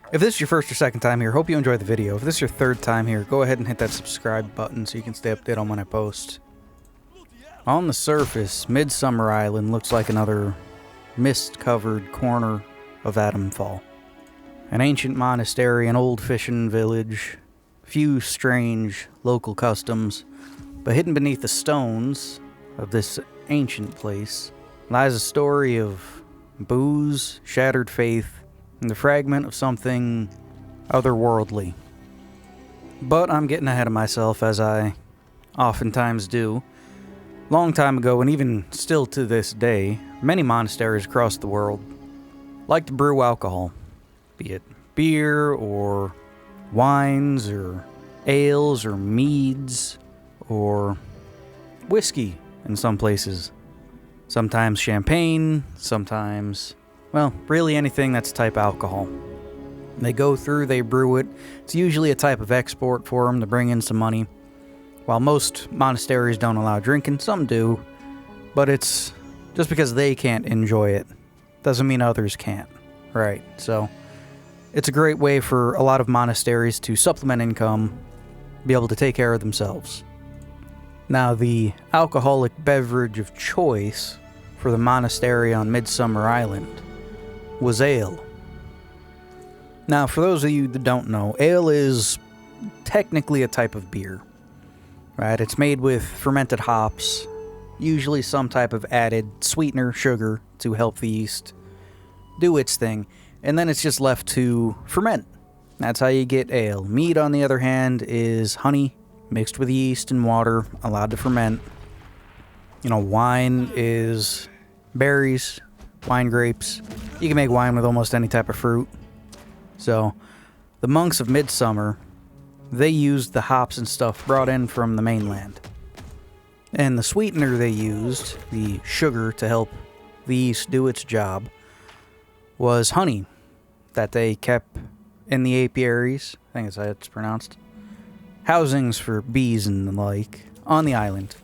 If this is your first or second time here, hope you enjoyed the video. If this is your third time here, go ahead and hit that subscribe button so you can stay updated on when I post. On the surface, Midsummer Island looks like another mist-covered corner of Atomfall. An ancient monastery, an old fishing village, few strange local customs, but hidden beneath the stones of this ancient place lies a story of booze, shattered faith, and the fragment of something otherworldly. But I'm getting ahead of myself, as I oftentimes do. Long time ago, and even still to this day, many monasteries across the world like to brew alcohol, be it beer or wines or ales or meads or whiskey in some places. Sometimes champagne, sometimes, well, really anything that's type alcohol. They go through, they brew it. It's usually a type of export for them to bring in some money. While most monasteries don't allow drinking, some do. But it's just because they can't enjoy it doesn't mean others can't, right? So it's a great way for a lot of monasteries to supplement income, be able to take care of themselves. Now, the alcoholic beverage of choice for the monastery on Midsummer Island was ale. Now, for those of you that don't know, ale is technically a type of beer, right? It's made with fermented hops, usually some type of added sweetener, sugar, to help the yeast do its thing, and then it's just left to ferment. That's how you get ale. Mead, on the other hand, is honey mixed with yeast and water, allowed to ferment. Wine is berries, wine grapes. You can make wine with almost any type of fruit. So, the monks of Midsummer, they used the hops and stuff brought in from the mainland. And the sweetener they used, the sugar to help the yeast do its job, was honey that they kept in the apiaries, I think that's how it's pronounced, housings for bees and the like, on the island.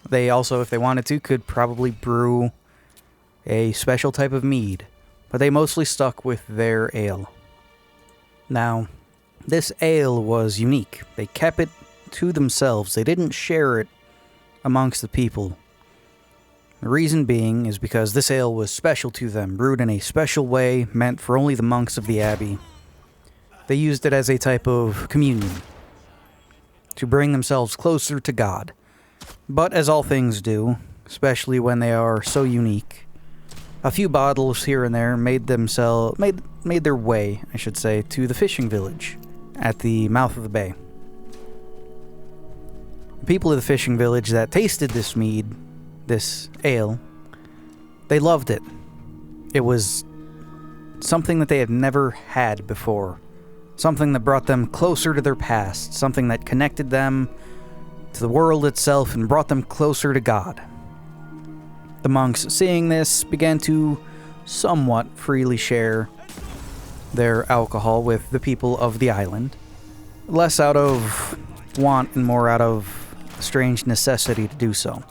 They also, if they wanted to, could probably brew a special type of mead, but they mostly stuck with their ale. Now, this ale was unique. They kept it to themselves. They didn't share it amongst the people. The reason being is because this ale was special to them, brewed in a special way, meant for only the monks of the abbey. They used it as a type of communion, to bring themselves closer to God. But as all things do, especially when they are so unique, a few bottles here and there made their way, I should say, to the fishing village at the mouth of the bay. The people of the fishing village that tasted this mead, this ale, they loved it. It was something that they had never had before. Something that brought them closer to their past, something that connected them to the world itself and brought them closer to God. The monks, seeing this, began to somewhat freely share their alcohol with the people of the island, less out of want and more out of strange necessity to do so.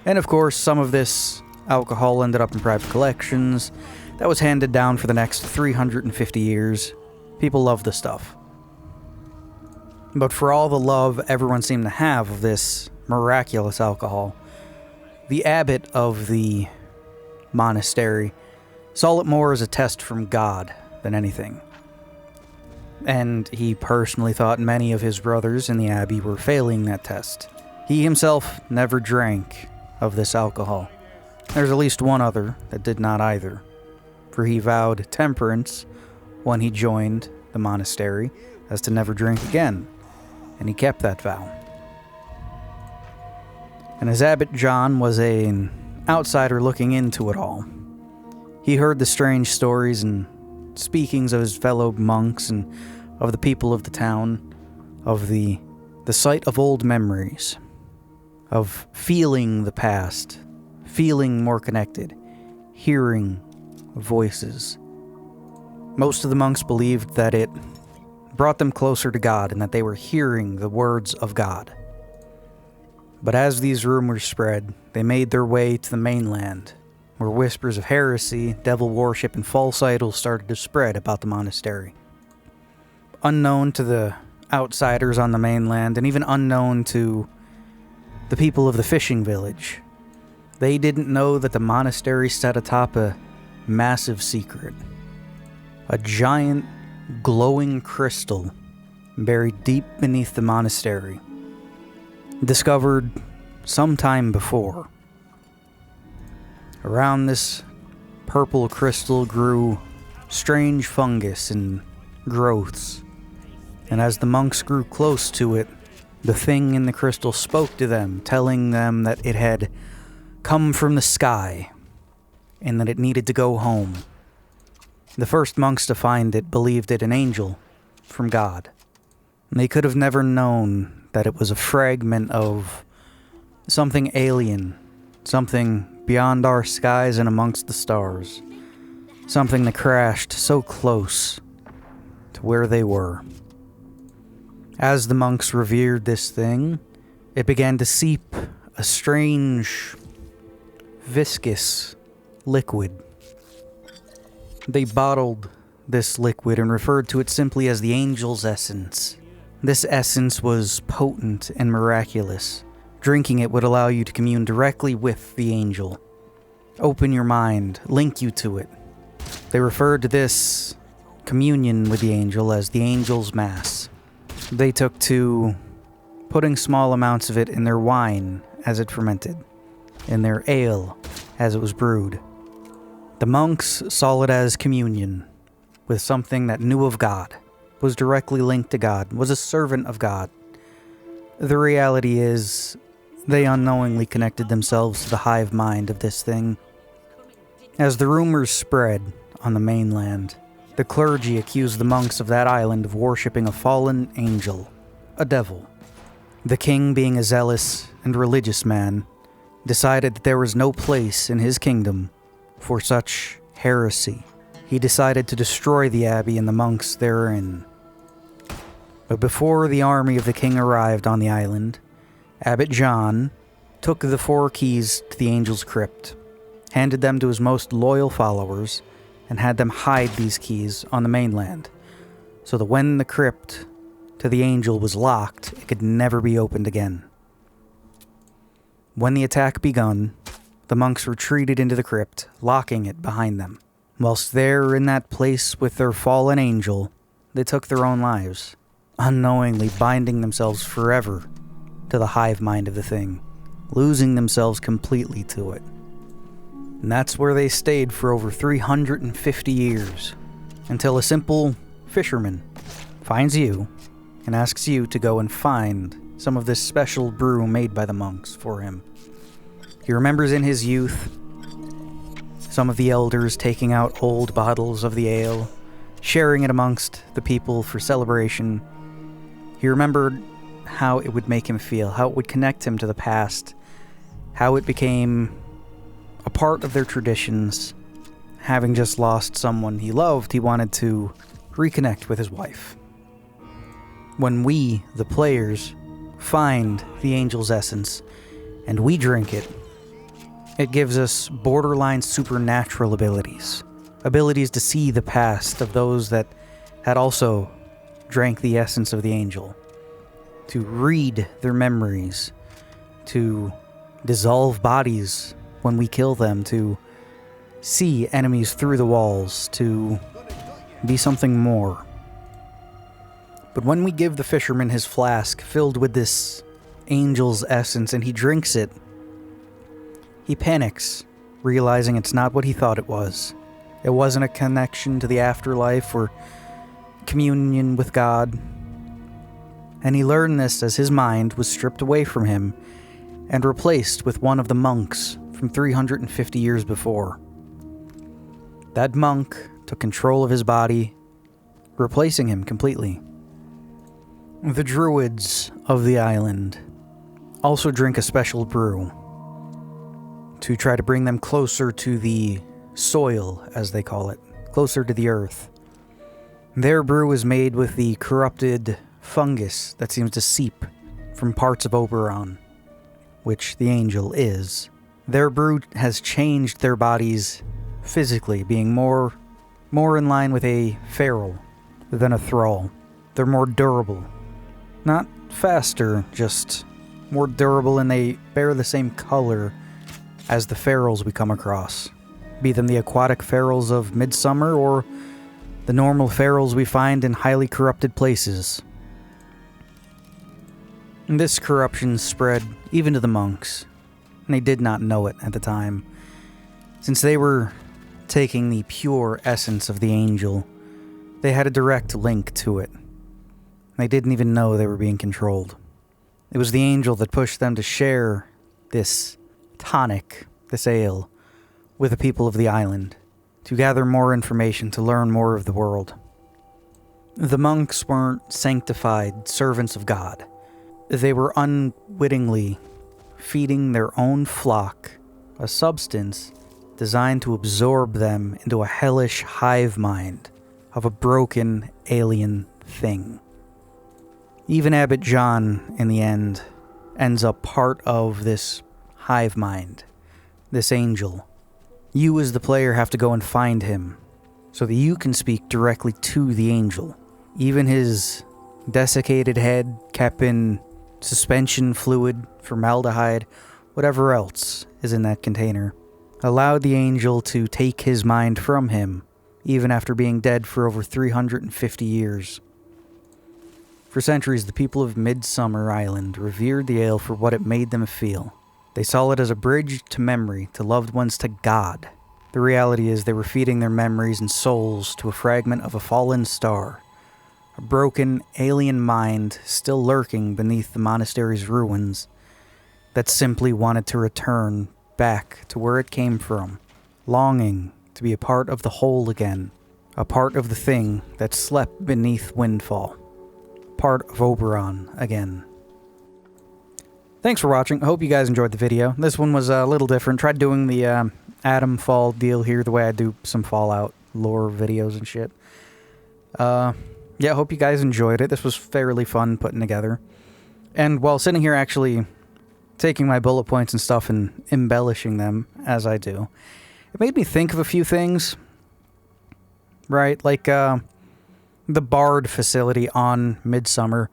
And of course, some of this alcohol ended up in private collections that was handed down for the next 350 years. People love the stuff. But for all the love everyone seemed to have of this miraculous alcohol, the abbot of the monastery saw it more as a test from God than anything. And he personally thought many of his brothers in the abbey were failing that test. He himself never drank of this alcohol. There's at least one other that did not either, for he vowed temperance when he joined the monastery as to never drink again, and he kept that vow. And as Abbot John was an outsider looking into it all, he heard the strange stories and speakings of his fellow monks and of the people of the town, of the sight of old memories, of feeling the past, feeling more connected, hearing voices. Most of the monks believed that it brought them closer to God and that they were hearing the words of God. But as these rumors spread, they made their way to the mainland where whispers of heresy, devil worship, and false idols started to spread about the monastery. Unknown to the outsiders on the mainland, and even unknown to the people of the fishing village, they didn't know that the monastery sat atop a massive secret. A giant, glowing crystal buried deep beneath the monastery, discovered some time before. Around this purple crystal grew strange fungus and growths, and as the monks grew close to it, the thing in the crystal spoke to them, telling them that it had come from the sky, and that it needed to go home. The first monks to find it believed it an angel from God. And they could have never known that it was a fragment of something alien, something beyond our skies and amongst the stars, something that crashed so close to where they were. As the monks revered this thing, it began to seep a strange, viscous liquid. They bottled this liquid and referred to it simply as the angel's essence. This essence was potent and miraculous. Drinking it would allow you to commune directly with the angel, open your mind, link you to it. They referred to this communion with the angel as the angel's mass. They took to putting small amounts of it in their wine as it fermented, in their ale as it was brewed. The monks saw it as communion with something that knew of God, was directly linked to God, was a servant of God. The reality is, they unknowingly connected themselves to the hive mind of this thing. As the rumors spread on the mainland, the clergy accused the monks of that island of worshipping a fallen angel, a devil. The king, being a zealous and religious man, decided that there was no place in his kingdom for such heresy. He decided to destroy the abbey and the monks therein. But before the army of the king arrived on the island, Abbot John took the 4 keys to the angel's crypt, handed them to his most loyal followers, and had them hide these keys on the mainland, so that when the crypt to the angel was locked, it could never be opened again. When the attack begun, the monks retreated into the crypt, locking it behind them. Whilst there in that place with their fallen angel, they took their own lives, unknowingly binding themselves forever to the hive mind of the thing, losing themselves completely to it. And that's where they stayed for over 350 years, until a simple fisherman finds you and asks you to go and find some of this special brew made by the monks for him. He remembers in his youth some of the elders taking out old bottles of the ale, sharing it amongst the people for celebration. He remembered how it would make him feel, how it would connect him to the past, how it became a part of their traditions. Having just lost someone he loved, he wanted to reconnect with his wife. When we, the players, find the angel's essence and we drink it, it gives us borderline supernatural abilities. Abilities to see the past of those that had also drank the essence of the angel. To read their memories. To dissolve bodies when we kill them. To see enemies through the walls. To be something more. But when we give the fisherman his flask filled with this angel's essence and he drinks it, he panics, realizing it's not what he thought it was. It wasn't a connection to the afterlife or communion with God. And he learned this as his mind was stripped away from him and replaced with one of the monks from 350 years before. That monk took control of his body, replacing him completely. The druids of the island also drink a special brew to try to bring them closer to the soil, as they call it, closer to the earth. Their brew is made with the corrupted fungus that seems to seep from parts of Oberon, which the angel is. Their brute has changed their bodies physically, being more in line with a feral than a thrall. They're more durable. Not faster, just more durable, and they bear the same color as the ferals we come across. Be them the aquatic ferals of Midsummer or the normal ferals we find in highly corrupted places. And this corruption spread even to the monks, and they did not know it at the time, since they were taking the pure essence of the angel. They had a direct link to it. They didn't even know they were being controlled. It was the angel that pushed them to share this tonic, this ale, with the people of the island, to gather more information, to learn more of the world. The monks weren't sanctified servants of God. They were unwittingly feeding their own flock a substance designed to absorb them into a hellish hive mind of a broken alien thing. Even Abbot John, in the end, ends up part of this hive mind, this angel. You as the player have to go and find him, so that you can speak directly to the angel. Even his desiccated head, kept in suspension fluid, formaldehyde, whatever else is in that container, allowed the angel to take his mind from him, even after being dead for over 350 years. For centuries, the people of Midsummer Island revered the ale for what it made them feel. They saw it as a bridge to memory, to loved ones, to God. The reality is they were feeding their memories and souls to a fragment of a fallen star, a broken alien mind still lurking beneath the monastery's ruins that simply wanted to return back to where it came from, longing to be a part of the whole again, a part of the thing that slept beneath Windfall, part of Oberon again. Thanks for watching. I hope you guys enjoyed the video. This one was a little different. Tried doing the Atomfall deal here the way I do some Fallout lore videos and shit. Yeah, I hope you guys enjoyed it. This was fairly fun putting together. And while sitting here actually taking my bullet points and stuff and embellishing them as I do, it made me think of a few things. Right? Like, the Bard facility on Midsummer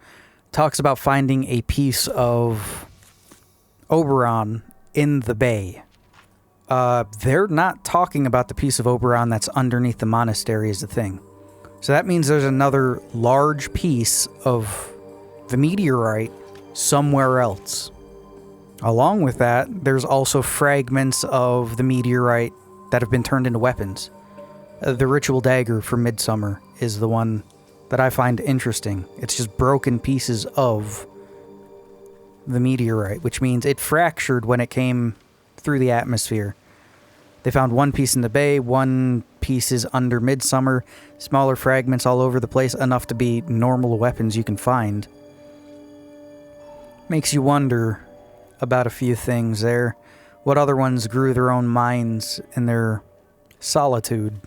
talks about finding a piece of Oberon in the bay. They're not talking about the piece of Oberon that's underneath the monastery as the thing. So that means there's another large piece of the meteorite somewhere else. Along with that, there's also fragments of the meteorite that have been turned into weapons. The ritual dagger for Midsummer is the one that I find interesting. It's just broken pieces of the meteorite, which means it fractured when it came through the atmosphere. They found one piece in the bay, one piece is under Midsummer, smaller fragments all over the place, enough to be normal weapons you can find. Makes you wonder about a few things there. What other ones grew their own minds in their solitude?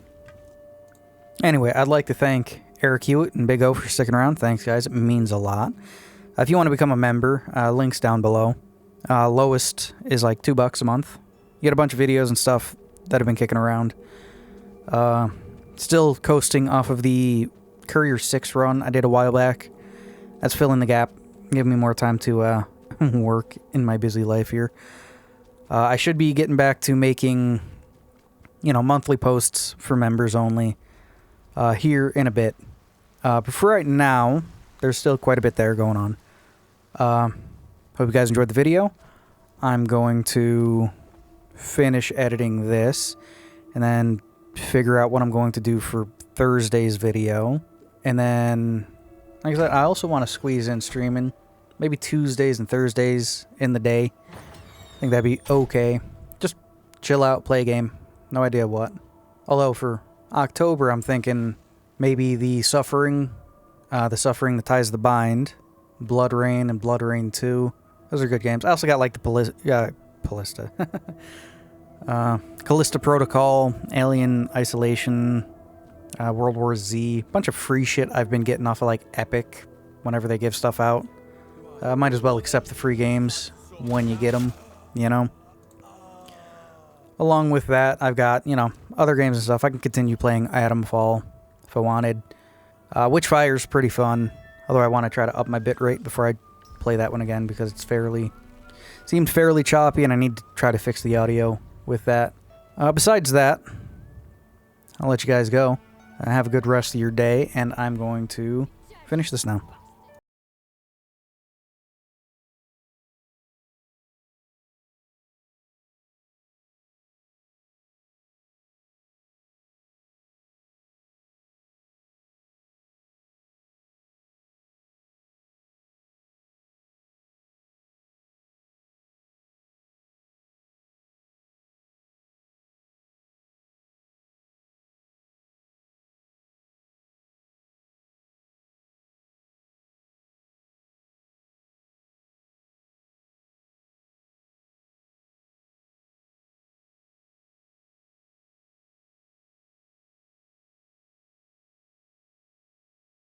Anyway, I'd like to thank Eric Hewitt and Big O for sticking around. Thanks, guys. It means a lot. If you want to become a member, links down below. Lowest is like $2 a month. You get a bunch of videos and stuff that have been kicking around. Still coasting off of the Courier 6 run I did a while back. That's filling the gap, giving me more time to work in my busy life here. I should be getting back to making, monthly posts for members only here in a bit. But for right now, there's still quite a bit there going on. Hope you guys enjoyed the video. I'm going to finish editing this and then figure out what I'm going to do for Thursday's video. And then, like I said, I also want to squeeze in streaming. Maybe Tuesdays and Thursdays in the day. I think that'd be okay. Just chill out, play a game. No idea what. Although for October, I'm thinking maybe the Suffering That Ties the Bind, Blood Rain, and Blood Rain 2. Those are good games. I also got like the Callista Protocol, Alien Isolation, World War Z. Bunch of free shit I've been getting off of like Epic whenever they give stuff out. Might as well accept the free games when you get them, along with that, I've got, you know, other games and stuff. I can continue playing Atomfall if I wanted. Witchfire's pretty fun, although I want to try to up my bitrate before I play that one again because it's seemed fairly choppy, and I need to try to fix the audio with that. Besides that, I'll let you guys go. Have a good rest of your day, and I'm going to finish this now.